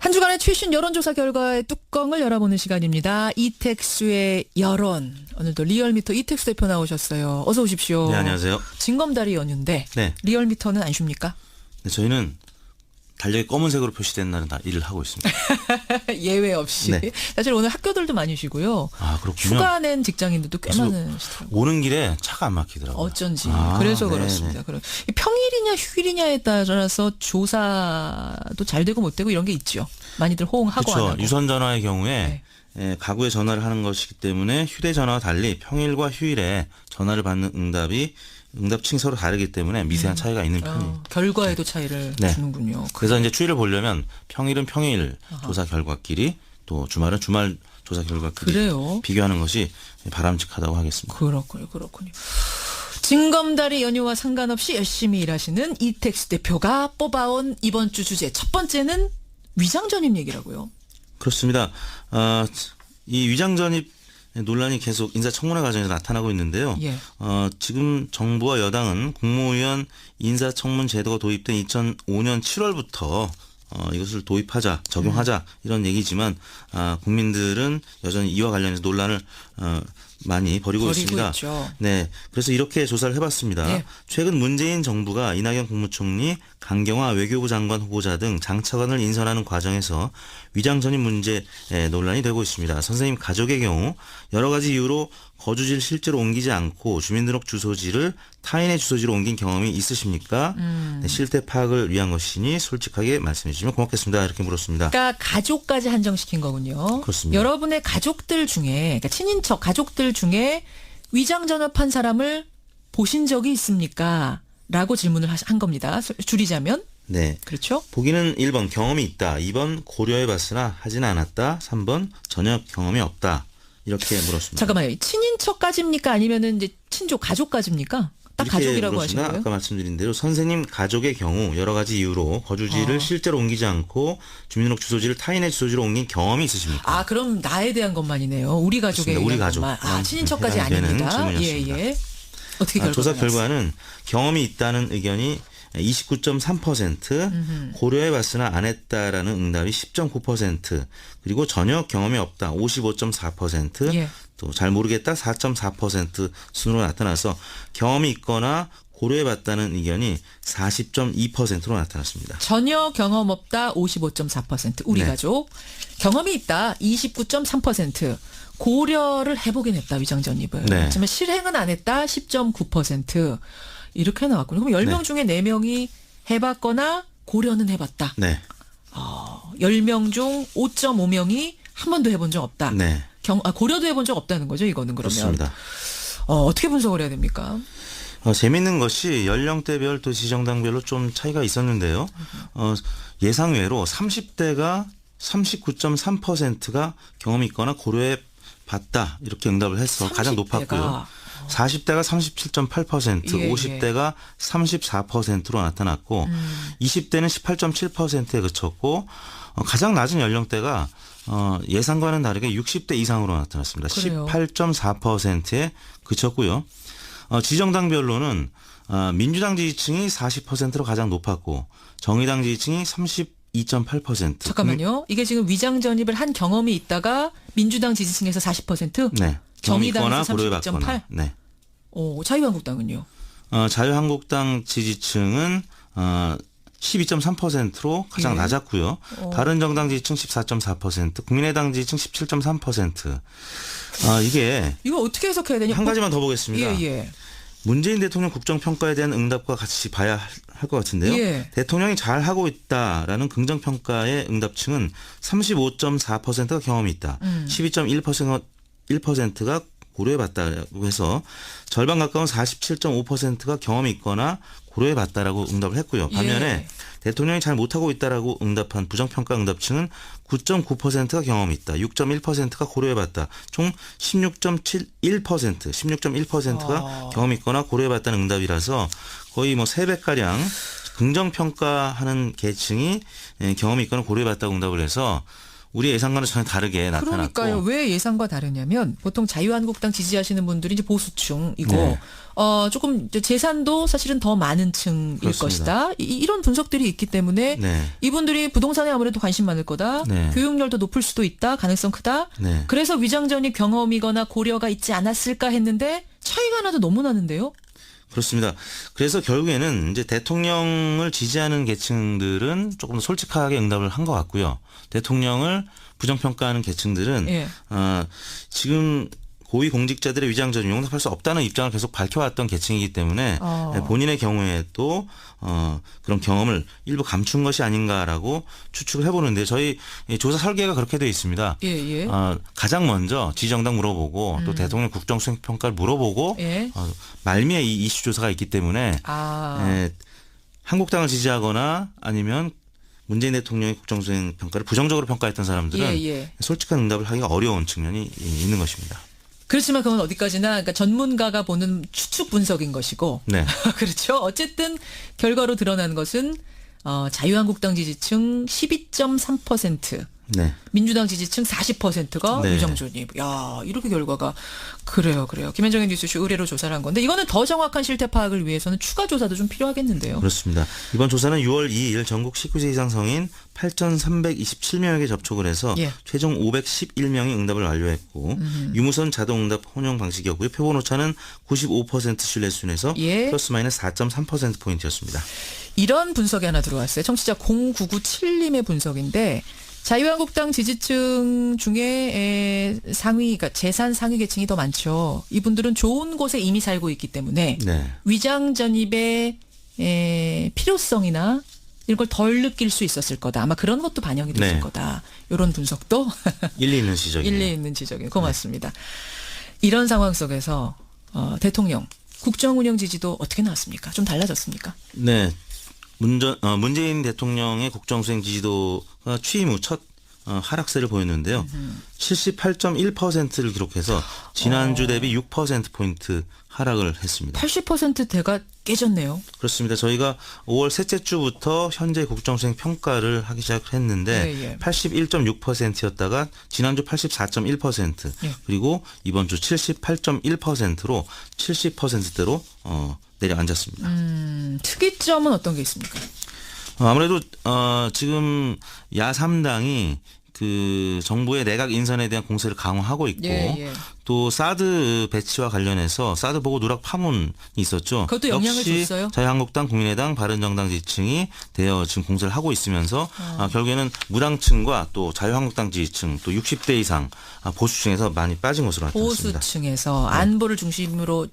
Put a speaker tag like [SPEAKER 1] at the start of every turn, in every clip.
[SPEAKER 1] 한 주간의 최신 여론조사 결과의 뚜껑을 열어보는 시간입니다. 이택수의 여론. 오늘도 리얼미터 이택수 대표 나오셨어요. 어서 오십시오.
[SPEAKER 2] 네, 안녕하세요.
[SPEAKER 1] 징검다리 연휴인데
[SPEAKER 2] 네.
[SPEAKER 1] 리얼미터는 안 쉽니까?
[SPEAKER 2] 네, 저희는 달력이 검은색으로 표시된 날은 다 일을 하고 있습니다.
[SPEAKER 1] 예외 없이.
[SPEAKER 2] 네.
[SPEAKER 1] 사실 오늘 학교들도 많이 쉬고요.
[SPEAKER 2] 아, 그렇군요.
[SPEAKER 1] 휴가 낸 직장인들도 꽤
[SPEAKER 2] 그래서
[SPEAKER 1] 많으시더라고요.
[SPEAKER 2] 오는 길에 차가 안 막히더라고요.
[SPEAKER 1] 어쩐지.
[SPEAKER 2] 아,
[SPEAKER 1] 그래서
[SPEAKER 2] 네네.
[SPEAKER 1] 그렇습니다. 그럼 이 평일이냐 휴일이냐에 따라서 조사도 잘 되고 못 되고 이런 게 있죠. 많이들 호응하고 안
[SPEAKER 2] 그렇죠.
[SPEAKER 1] 하고.
[SPEAKER 2] 유선 전화의 경우에 가구에 전화를 하는 것이기 때문에 휴대전화와 달리 평일과 휴일에 전화를 받는 응답층이 서로 다르기 때문에 미세한 차이가 있는 편이에요.
[SPEAKER 1] 결과에도 차이를
[SPEAKER 2] 네.
[SPEAKER 1] 주는군요.
[SPEAKER 2] 그래서 이제 추이를 보려면 평일은 평일 조사 결과끼리 또 주말은 주말 조사 결과끼리
[SPEAKER 1] 그래요?
[SPEAKER 2] 비교하는 것이 바람직하다고 하겠습니다.
[SPEAKER 1] 그렇군요. 징검다리 연휴와 상관없이 열심히 일하시는 이택수 대표가 뽑아온 이번 주 주제 첫 번째는 위장전입 얘기라고요.
[SPEAKER 2] 그렇습니다. 이 위장전입 논란이 계속 인사청문회 과정에서 나타나고 있는데요.
[SPEAKER 1] 예.
[SPEAKER 2] 지금 정부와 여당은 국무위원 인사청문 제도가 도입된 2005년 7월부터 이것을 도입하자, 적용하자 이런 얘기지만 국민들은 여전히 이와 관련해서 논란을 많이 벌이고 있습니다.
[SPEAKER 1] 있죠.
[SPEAKER 2] 네, 그래서 이렇게 조사를 해봤습니다.
[SPEAKER 1] 네.
[SPEAKER 2] 최근 문재인 정부가 이낙연 국무총리, 강경화 외교부 장관 후보자 등 장차관을 인선하는 과정에서 위장 전입 문제 논란이 되고 있습니다. 선생님 가족의 경우 여러 가지 이유로 거주지를 실제로 옮기지 않고 주민등록 주소지를 타인의 주소지로 옮긴 경험이 있으십니까? 네, 실태 파악을 위한 것이니 솔직하게 말씀해 주시면 고맙겠습니다. 이렇게 물었습니다.
[SPEAKER 1] 그러니까 가족까지 한정시킨 거군요.
[SPEAKER 2] 그렇습니다.
[SPEAKER 1] 여러분의 가족들 중에, 그러니까 친인척 가족들 중에 위장 전입한 사람을 보신 적이 있습니까? 라고 질문을 한 겁니다. 줄이자면.
[SPEAKER 2] 네.
[SPEAKER 1] 그렇죠?
[SPEAKER 2] 보기는 1번 경험이 있다, 2번 고려해봤으나 하지는 않았다, 3번 전혀 경험이 없다. 이렇게 물었습니다.
[SPEAKER 1] 잠깐만요. 친인척까지입니까? 아니면은 이제 친족 가족까지입니까? 딱
[SPEAKER 2] 이렇게
[SPEAKER 1] 가족이라고 하신
[SPEAKER 2] 물었으나
[SPEAKER 1] 거예요?
[SPEAKER 2] 아까 말씀드린 대로 선생님 가족의 경우 여러 가지 이유로 거주지를 실제로 옮기지 않고 주민등록 주소지를 타인의 주소지로 옮긴 경험이 있으십니까?
[SPEAKER 1] 아, 그럼 나에 대한 것만이네요. 우리 가족에
[SPEAKER 2] 그렇습니다. 우리
[SPEAKER 1] 대한
[SPEAKER 2] 가족.
[SPEAKER 1] 것만. 친인척까지
[SPEAKER 2] 해당되는
[SPEAKER 1] 아닙니다.
[SPEAKER 2] 질문이었습니다.
[SPEAKER 1] 예. 어떻게 결과가
[SPEAKER 2] 조사
[SPEAKER 1] 나왔어요?
[SPEAKER 2] 결과는 경험이 있다는 의견이 29.3%, 고려해봤으나 안 했다라는 응답이 10.9%, 그리고 전혀 경험이 없다 55.4%,
[SPEAKER 1] 예.
[SPEAKER 2] 또 잘 모르겠다 4.4% 순으로 나타나서 경험이 있거나 고려해봤다는 의견이 40.2%로 나타났습니다.
[SPEAKER 1] 전혀 경험 없다 55.4% 우리
[SPEAKER 2] 네.
[SPEAKER 1] 가족. 경험이 있다 29.3%. 고려를 해보긴 했다 위장 전입을.
[SPEAKER 2] 네.
[SPEAKER 1] 하지만 실행은 안 했다 10.9%. 이렇게 나왔군요. 그럼 10명
[SPEAKER 2] 네.
[SPEAKER 1] 중에 4명이 해봤거나 고려는 해봤다.
[SPEAKER 2] 네,
[SPEAKER 1] 10명 중 5.5명이 한 번도 해본 적 없다.
[SPEAKER 2] 네,
[SPEAKER 1] 고려도 해본 적 없다는 거죠, 이거는 그러면.
[SPEAKER 2] 그렇습니다.
[SPEAKER 1] 어떻게 분석을 해야 됩니까?
[SPEAKER 2] 재미있는 것이 연령대별 또 지정당별로 좀 차이가 있었는데요. 예상외로 30대가 39.3%가 경험이 있거나 고려해 봤다 이렇게 응답을 해서 가장
[SPEAKER 1] 30대가.
[SPEAKER 2] 높았고요. 40대가 37.8%,
[SPEAKER 1] 예,
[SPEAKER 2] 50대가 34%로 나타났고 20대는 18.7%에 그쳤고 가장 낮은 연령대가 예상과는 다르게 60대 이상으로 나타났습니다.
[SPEAKER 1] 그래요.
[SPEAKER 2] 18.4%에 그쳤고요. 지정당별로는 민주당 지지층이 40%로 가장 높았고 정의당 지지층이 32.8%.
[SPEAKER 1] 잠깐만요. 이게 지금 위장 전입을 한 경험이 있다가 민주당 지지층에서 40%?
[SPEAKER 2] 네.
[SPEAKER 1] 정의당에서
[SPEAKER 2] 고려해봤거나.
[SPEAKER 1] 32.8?
[SPEAKER 2] 네.
[SPEAKER 1] 자유한국당은요?
[SPEAKER 2] 자유한국당 지지층은 12.3%로 가장
[SPEAKER 1] 예.
[SPEAKER 2] 낮았고요. 바른정당 지지층 14.4%, 국민의당 지지층 17.3%. 이게
[SPEAKER 1] 이거 어떻게 해석해야 되냐?
[SPEAKER 2] 한 가지만 더 보겠습니다.
[SPEAKER 1] 예.
[SPEAKER 2] 문재인 대통령 국정평가에 대한 응답과 같이 봐야 할 것 같은데요.
[SPEAKER 1] 예.
[SPEAKER 2] 대통령이 잘하고 있다라는 긍정평가의 응답층은 35.4%가 경험이 있다. 12.1%가 고려해봤다고 해서 절반 가까운 47.5%가 경험이 있거나 고려해봤다라고 응답을 했고요. 반면에
[SPEAKER 1] 예.
[SPEAKER 2] 대통령이 잘 못하고 있다라고 응답한 부정평가 응답층은 9.9%가 경험이 있다. 6.1%가 고려해봤다. 총 16.1%가 경험이 있거나 고려해봤다는 응답이라서 거의 뭐 3배가량 긍정평가하는 계층이 경험이 있거나 고려해봤다고 응답을 해서 우리 예상과는 전혀 다르게 나타났고.
[SPEAKER 1] 그러니까요. 왜 예상과 다르냐면 보통 자유한국당 지지하시는 분들이 이제 보수층이고
[SPEAKER 2] 네.
[SPEAKER 1] 조금 이제 재산도 사실은 더 많은 층일
[SPEAKER 2] 그렇습니다.
[SPEAKER 1] 것이다. 이런 분석들이 있기 때문에
[SPEAKER 2] 네.
[SPEAKER 1] 이분들이 부동산에 아무래도 관심 많을 거다.
[SPEAKER 2] 네.
[SPEAKER 1] 교육열도 높을 수도 있다. 가능성 크다.
[SPEAKER 2] 네.
[SPEAKER 1] 그래서 위장전입 경험이거나 고려가 있지 않았을까 했는데 차이가 나도 너무 나는데요.
[SPEAKER 2] 그렇습니다. 그래서 결국에는 이제 대통령을 지지하는 계층들은 조금 더 솔직하게 응답을 한 것 같고요. 대통령을 부정평가하는 계층들은
[SPEAKER 1] 예.
[SPEAKER 2] 지금 고위 공직자들의 위장전입 용납할 수 없다는 입장을 계속 밝혀왔던 계층이기 때문에 본인의 경우에도 그런 경험을 일부 감춘 것이 아닌가라고 추측을 해보는데 저희 조사 설계가 그렇게 되어 있습니다.
[SPEAKER 1] 예, 예.
[SPEAKER 2] 가장 먼저 지정당 물어보고 또 대통령 국정수행평가를 물어보고
[SPEAKER 1] 예.
[SPEAKER 2] 말미에 이 이슈 조사가 있기 때문에 한국당을 지지하거나 아니면 문재인 대통령의 국정수행 평가를 부정적으로 평가했던 사람들은
[SPEAKER 1] 예.
[SPEAKER 2] 솔직한 응답을 하기가 어려운 측면이 있는 것입니다.
[SPEAKER 1] 그렇지만 그건 어디까지나 그러니까 전문가가 보는 추측 분석인 것이고
[SPEAKER 2] 네.
[SPEAKER 1] 그렇죠. 어쨌든 결과로 드러난 것은 자유한국당 지지층 12.3%,
[SPEAKER 2] 네.
[SPEAKER 1] 민주당 지지층 40%가
[SPEAKER 2] 네.
[SPEAKER 1] 위장전입. 야, 이렇게 결과가 그래요. 김현정의 뉴스쇼 의뢰로 조사를 한 건데 이거는 더 정확한 실태 파악을 위해서는 추가 조사도 좀 필요하겠는데요.
[SPEAKER 2] 그렇습니다. 이번 조사는 6월 2일 전국 19세 이상 성인 8,327명에게 접촉을 해서
[SPEAKER 1] 예.
[SPEAKER 2] 최종 511명이 응답을 완료했고 유무선 자동응답 혼용 방식이었고요. 표본 오차는 95% 신뢰 수준에서
[SPEAKER 1] 예.
[SPEAKER 2] 플러스 마이너스 4.3%포인트였습니다.
[SPEAKER 1] 이런 분석이 하나 들어왔어요. 청취자 0997님의 분석인데 자유한국당 지지층 중에 상위, 그러니까 재산 상위 계층이 더 많죠. 이분들은 좋은 곳에 이미 살고 있기 때문에
[SPEAKER 2] 네.
[SPEAKER 1] 위장 전입의 필요성이나 이런 걸 덜 느낄 수 있었을 거다. 아마 그런 것도 반영이 됐을
[SPEAKER 2] 네.
[SPEAKER 1] 거다. 이런 분석도
[SPEAKER 2] 일리 있는 지적이네요.
[SPEAKER 1] 일리 있는 지적이에요. 고맙습니다. 이런 상황 속에서 대통령 국정운영 지지도 어떻게 나왔습니까? 좀 달라졌습니까?
[SPEAKER 2] 네. 문재인 대통령의 국정수행 지지도가 취임 후 첫 하락세를 보였는데요. 78.1%를 기록해서 지난주 대비 6%포인트 하락을 했습니다.
[SPEAKER 1] 80%대가 깨졌네요.
[SPEAKER 2] 그렇습니다. 저희가 5월 셋째 주부터 현재 국정수행 평가를 하기 시작했는데
[SPEAKER 1] 예.
[SPEAKER 2] 81.6%였다가 지난주 84.1%
[SPEAKER 1] 예.
[SPEAKER 2] 그리고 이번 주 78.1%로 70%대로 내려앉았습니다.
[SPEAKER 1] 특이점은 어떤 게 있습니까?
[SPEAKER 2] 아무래도 지금 야3당이 그 정부의 내각 인선에 대한 공세를 강화하고 있고
[SPEAKER 1] 예.
[SPEAKER 2] 또 사드 배치와 관련해서 사드 보고 누락 파문이 있었죠.
[SPEAKER 1] 그것도 영향을
[SPEAKER 2] 역시
[SPEAKER 1] 줬어요?
[SPEAKER 2] 자유한국당, 국민의당, 바른정당 지지층이 대여 지금 공세를 하고 있으면서 결국에는 무당층과 또 자유한국당 지지층 또 60대 이상 보수층에서 많이 빠진 것으로 나타났습니다.
[SPEAKER 1] 보수층에서 안보를 중심으로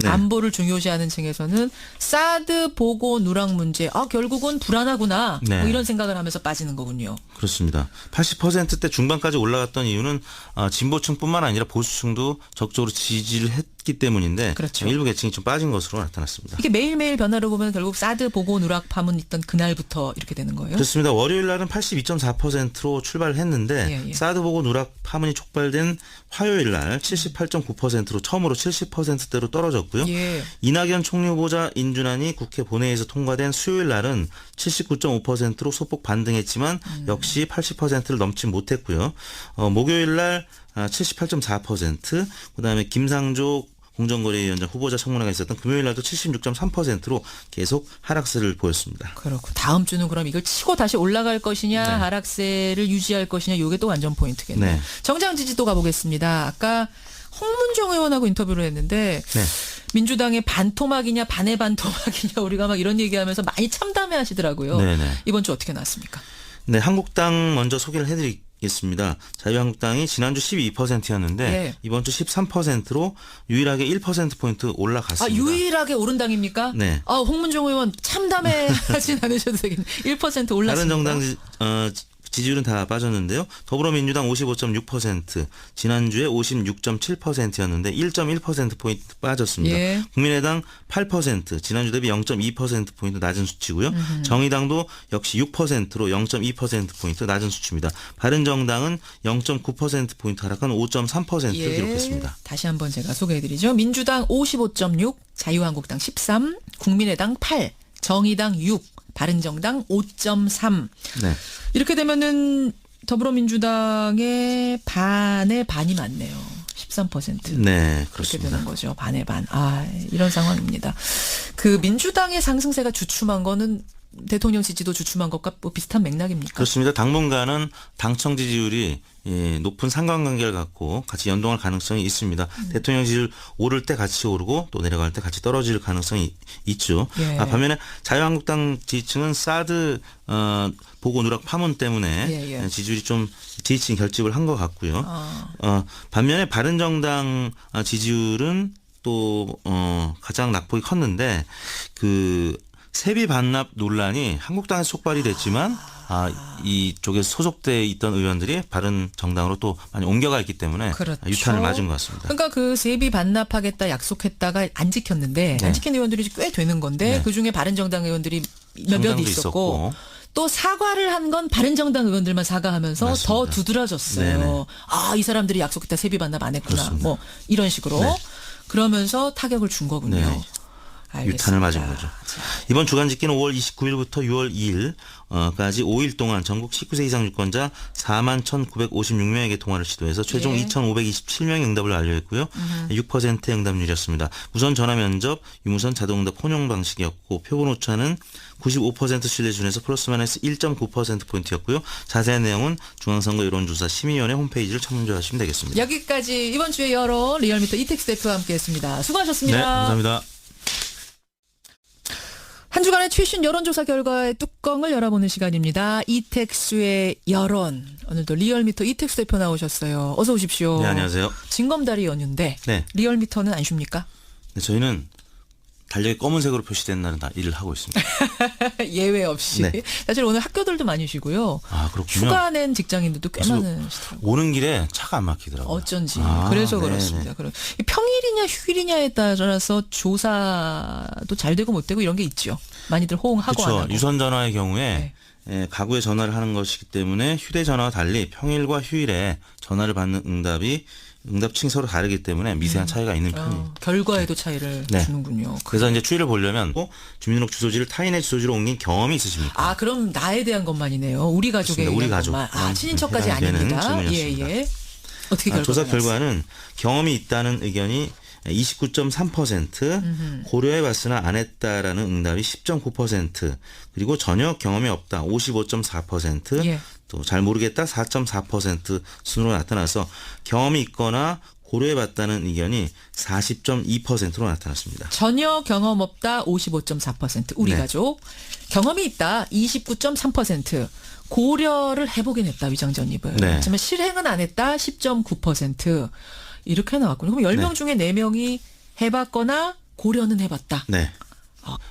[SPEAKER 1] 안보를 중요시하는 층에서는 사드 보고 누락 문제 결국은 불안하구나
[SPEAKER 2] 네.
[SPEAKER 1] 뭐 이런 생각을 하면서 빠지는 거군요.
[SPEAKER 2] 그렇습니다. 80%대 중반까지 올라갔던 이유는 진보층뿐만 아니라 보수층도 적극적으로 지지를 했기 때문인데
[SPEAKER 1] 그렇죠.
[SPEAKER 2] 일부 계층이 좀 빠진 것으로 나타났습니다.
[SPEAKER 1] 이게 매일매일 변화를 보면 결국 사드 보고 누락 파문 있던 그날부터 이렇게 되는 거예요?
[SPEAKER 2] 그렇습니다. 월요일 날은 82.4%로 출발을 했는데
[SPEAKER 1] 예.
[SPEAKER 2] 사드 보고 누락 파문이 촉발된 화요일 날 78.9%로 처음으로 70%대로 떨어졌고요.
[SPEAKER 1] 예.
[SPEAKER 2] 이낙연 총리 후보자 인준안이 국회 본회의에서 통과된 수요일 날은 79.5%로 소폭 반등했지만 역시 80%를 넘지 못했고요. 목요일 날 78.4%, 그다음에 김상조 공정거래위원장 후보자 청문회가 있었던 금요일 날도 76.3%로 계속 하락세를 보였습니다.
[SPEAKER 1] 그렇고 다음 주는 그럼 이걸 치고 다시 올라갈 것이냐
[SPEAKER 2] 네.
[SPEAKER 1] 하락세를 유지할 것이냐 이게 또 완전 포인트겠네요.
[SPEAKER 2] 네.
[SPEAKER 1] 정당 지지도 가보겠습니다. 아까 홍문종 의원하고 인터뷰를 했는데
[SPEAKER 2] 네.
[SPEAKER 1] 민주당의 반토막이냐 반의 반토막이냐 우리가 막 이런 얘기하면서 많이 참담해 하시더라고요.
[SPEAKER 2] 네네.
[SPEAKER 1] 이번 주 어떻게 나왔습니까?
[SPEAKER 2] 네, 한국당 먼저 소개를 해드리겠습니다. 자유한국당이 지난주 12%였는데
[SPEAKER 1] 예.
[SPEAKER 2] 이번 주 13%로 유일하게 1%포인트 올라갔습니다.
[SPEAKER 1] 유일하게 오른 당입니까?
[SPEAKER 2] 네.
[SPEAKER 1] 홍문종 의원 참담해 하진 않으셔도 되겠네. 1% 올랐습니다.
[SPEAKER 2] 다른 정당 지지율은 다 빠졌는데요. 더불어민주당 55.6%, 지난주에 56.7%였는데 1.1%포인트 빠졌습니다.
[SPEAKER 1] 예.
[SPEAKER 2] 국민의당 8%, 지난주 대비 0.2%포인트 낮은 수치고요. 정의당도 역시 6%로 0.2%포인트 낮은 수치입니다. 바른정당은 0.9%포인트 하락한 5.3%를 기록했습니다.
[SPEAKER 1] 다시 한번 제가 소개해드리죠. 민주당 55.6, 자유한국당 13, 국민의당 8, 정의당 6, 바른정당 5.3.
[SPEAKER 2] 네.
[SPEAKER 1] 이렇게 되면은 더불어민주당의 반의 반이 많네요. 13%.
[SPEAKER 2] 네,
[SPEAKER 1] 그렇게
[SPEAKER 2] 그렇습니다.
[SPEAKER 1] 되는 거죠. 반의 반. 이런 상황입니다. 그 민주당의 상승세가 주춤한 거는 대통령 지지도 주춤한 것과 뭐 비슷한 맥락입니까?
[SPEAKER 2] 그렇습니다. 당분간은 당청 지지율이 높은 상관관계를 갖고 같이 연동할 가능성이 있습니다. 대통령 지지율 오를 때 같이 오르고 또 내려갈 때 같이 떨어질 가능성이 있죠.
[SPEAKER 1] 예.
[SPEAKER 2] 반면에 자유한국당 지지층은 사드 보고 누락 파문 때문에
[SPEAKER 1] 예.
[SPEAKER 2] 지지율이 좀 지지층이 결집을 한 것 같고요. 반면에 바른정당 지지율은 또 가장 낙폭이 컸는데 그 세비 반납 논란이 한국당에서 촉발이 됐지만 이쪽에 소속돼 있던 의원들이 바른 정당으로 또 많이 옮겨가 있기 때문에
[SPEAKER 1] 그렇죠.
[SPEAKER 2] 유탄을 맞은 것 같습니다.
[SPEAKER 1] 그러니까 그 세비 반납하겠다 약속했다가 안 지켰는데 안 지킨 의원들이 꽤 되는 건데
[SPEAKER 2] 네.
[SPEAKER 1] 그중에 바른정당 의원들이 몇몇
[SPEAKER 2] 정당도
[SPEAKER 1] 있었고 또 사과를 한 건 바른정당 의원들만 사과하면서
[SPEAKER 2] 맞습니다.
[SPEAKER 1] 더 두드러졌어요.
[SPEAKER 2] 네네.
[SPEAKER 1] 이 사람들이 약속했다 세비 반납 안 했구나.
[SPEAKER 2] 그렇습니다.
[SPEAKER 1] 뭐 이런 식으로.
[SPEAKER 2] 네.
[SPEAKER 1] 그러면서 타격을 준 거군요.
[SPEAKER 2] 네.
[SPEAKER 1] 알겠습니다.
[SPEAKER 2] 유탄을 맞은 거죠. 이번 주간 집계는 5월 29일부터 6월 2일까지 5일 동안 전국 19세 이상 유권자 41,956명에게 통화를 시도해서 최종
[SPEAKER 1] 예.
[SPEAKER 2] 2,527명의 응답을 완료했고요. 6%의 응답률이었습니다. 무선 전화 면접, 유무선 자동응답 혼용 방식이었고 표본 오차는 95% 신뢰 수준에서 플러스 마이너스 1.9%포인트였고요. 자세한 내용은 중앙선거 여론조사 심의위원회 홈페이지를 참조하시면 되겠습니다.
[SPEAKER 1] 여기까지 이번 주에 여러 리얼미터 이택스 대표와 함께했습니다. 수고하셨습니다.
[SPEAKER 2] 네, 감사합니다.
[SPEAKER 1] 한 주간의 최신 여론조사 결과의 뚜껑을 열어보는 시간입니다. 이택수의 여론. 오늘도 리얼미터 이택수 대표 나오셨어요. 어서 오십시오.
[SPEAKER 2] 네, 안녕하세요.
[SPEAKER 1] 징검다리 연휴인데
[SPEAKER 2] 네.
[SPEAKER 1] 리얼미터는 안 쉽니까?
[SPEAKER 2] 네, 저희는 달력이 검은색으로 표시된 날은 다 일을 하고 있습니다.
[SPEAKER 1] 예외 없이.
[SPEAKER 2] 네.
[SPEAKER 1] 사실 오늘 학교들도 많이 쉬고요.
[SPEAKER 2] 그렇군요.
[SPEAKER 1] 휴가 낸 직장인들도 꽤
[SPEAKER 2] 그래서
[SPEAKER 1] 많으시더라고요.
[SPEAKER 2] 오는 길에 차가 안 막히더라고요.
[SPEAKER 1] 어쩐지.
[SPEAKER 2] 아,
[SPEAKER 1] 그래서
[SPEAKER 2] 네네.
[SPEAKER 1] 그렇습니다. 이 평일이냐 휴일이냐에 따라서 조사도 잘 되고 못 되고 이런 게 있죠. 많이들 호응하고 안
[SPEAKER 2] 그렇죠.
[SPEAKER 1] 하고.
[SPEAKER 2] 유선 전화의 경우에 가구에 전화를 하는 것이기 때문에 휴대전화와 달리 평일과 휴일에 전화를 받는 응답층이 서로 다르기 때문에 미세한 차이가 있는 편이에요.
[SPEAKER 1] 결과에도 차이를
[SPEAKER 2] 네.
[SPEAKER 1] 주는군요.
[SPEAKER 2] 그래서 이제 추이를 보려면 주민등록 주소지를 타인의 주소지로 옮긴 경험이 있으십니까?
[SPEAKER 1] 그럼 나에 대한 것만이네요. 우리 가족에
[SPEAKER 2] 그렇습니다. 우리
[SPEAKER 1] 대한
[SPEAKER 2] 가족.
[SPEAKER 1] 것만. 친인척까지
[SPEAKER 2] 해당되는
[SPEAKER 1] 아닙니다.
[SPEAKER 2] 질문이었습니다.
[SPEAKER 1] 예. 어떻게 결과가
[SPEAKER 2] 조사
[SPEAKER 1] 나왔어요?
[SPEAKER 2] 결과는 경험이 있다는 의견이 29.3%, 고려해봤으나 안 했다라는 응답이 10.9%, 그리고 전혀 경험이 없다 55.4%,
[SPEAKER 1] 예.
[SPEAKER 2] 또 잘 모르겠다 4.4% 순으로 나타나서 경험이 있거나 고려해봤다는 의견이 40.2%로 나타났습니다.
[SPEAKER 1] 전혀 경험 없다 55.4% 우리
[SPEAKER 2] 네.
[SPEAKER 1] 가족. 경험이 있다 29.3%. 고려를 해보긴 했다 위장전입을.
[SPEAKER 2] 네.
[SPEAKER 1] 하지만 실행은 안 했다 10.9%. 이렇게 나왔군요. 그럼 10명
[SPEAKER 2] 네.
[SPEAKER 1] 중에 4명이 해봤거나 고려는 해봤다.
[SPEAKER 2] 네.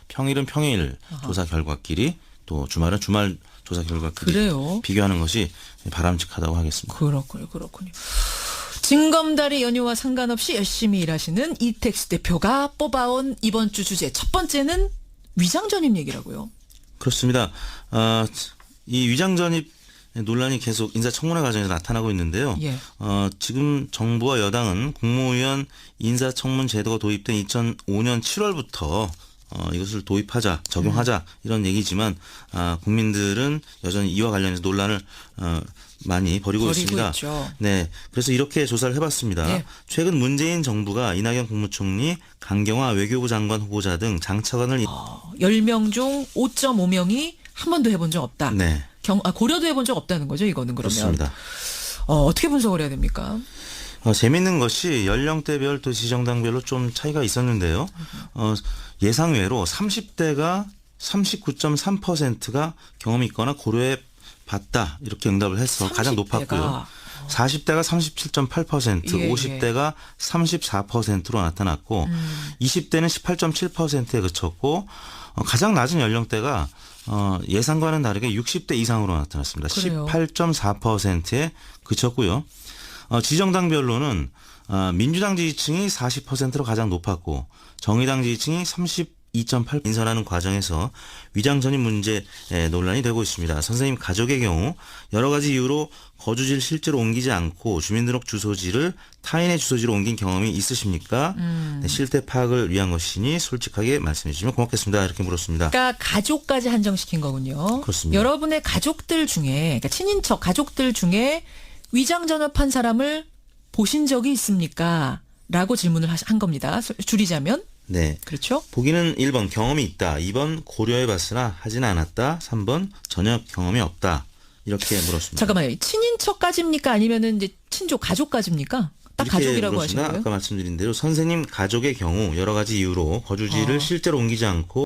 [SPEAKER 2] 평일은 평일 조사 결과끼리 또 주말은 주말 조사 결과끼리
[SPEAKER 1] 그래요.
[SPEAKER 2] 비교하는 것이 바람직하다고 하겠습니다.
[SPEAKER 1] 그렇군요. 징검다리 연휴와 상관없이 열심히 일하시는 이택수 대표가 뽑아온 이번 주 주제 첫 번째는 위장전입 얘기라고요.
[SPEAKER 2] 그렇습니다. 이 위장전입 논란이 계속 인사청문회 과정에서 나타나고 있는데요.
[SPEAKER 1] 예.
[SPEAKER 2] 지금 정부와 여당은 국무위원 인사청문 제도가 도입된 2005년 7월부터 이것을 도입하자, 적용하자 이런 얘기지만 국민들은 여전히 이와 관련해서 논란을 많이 벌이고 있습니다.
[SPEAKER 1] 있죠.
[SPEAKER 2] 네, 그래서 이렇게 조사를 해봤습니다.
[SPEAKER 1] 네.
[SPEAKER 2] 최근 문재인 정부가 이낙연 국무총리, 강경화 외교부 장관 후보자 등 장차관을
[SPEAKER 1] 10명 중 5.5명이 한 번도 해본 적 없다.
[SPEAKER 2] 네,
[SPEAKER 1] 고려도 해본 적 없다는 거죠, 이거는 그러면.
[SPEAKER 2] 그렇습니다.
[SPEAKER 1] 어떻게 분석을 해야 됩니까?
[SPEAKER 2] 재밌는 것이 연령대별 또 지정당별로 좀 차이가 있었는데요. 예상외로 30대가 39.3%가 경험이 있거나 고려해 봤다 이렇게 응답을 해서 가장
[SPEAKER 1] 30대가.
[SPEAKER 2] 높았고요. 40대가 37.8%,
[SPEAKER 1] 예,
[SPEAKER 2] 50대가 34%로 나타났고 20대는 18.7%에 그쳤고 가장 낮은 연령대가 예상과는 다르게 60대 이상으로 나타났습니다.
[SPEAKER 1] 그래요.
[SPEAKER 2] 18.4%에 그쳤고요. 지정당별로는 민주당 지지층이 40%로 가장 높았고 정의당 지지층이 2.8 인선하는 과정에서 위장 전입 문제 논란이 되고 있습니다. 선생님 가족의 경우 여러 가지 이유로 거주지를 실제로 옮기지 않고 주민등록 주소지를 타인의 주소지로 옮긴 경험이 있으십니까? 네, 실태 파악을 위한 것이니 솔직하게 말씀해 주시면 고맙겠습니다. 이렇게 물었습니다.
[SPEAKER 1] 그러니까 가족까지 한정시킨 거군요.
[SPEAKER 2] 그렇습니다.
[SPEAKER 1] 여러분의 가족들 중에, 그러니까 친인척 가족들 중에 위장 전업한 사람을 보신 적이 있습니까? 라고 질문을 한 겁니다. 줄이자면.
[SPEAKER 2] 네.
[SPEAKER 1] 그렇죠?
[SPEAKER 2] 보기는 1번 경험이 있다, 2번 고려해봤으나 하지는 않았다, 3번 전혀 경험이 없다. 이렇게 물었습니다.
[SPEAKER 1] 잠깐만요. 친인척까지입니까? 아니면은 이제 친족 가족까지입니까? 딱
[SPEAKER 2] 이렇게
[SPEAKER 1] 가족이라고 하신
[SPEAKER 2] 물었습니다.
[SPEAKER 1] 거예요?
[SPEAKER 2] 아까 말씀드린 대로 선생님 가족의 경우 여러 가지 이유로 거주지를 실제로 옮기지 않고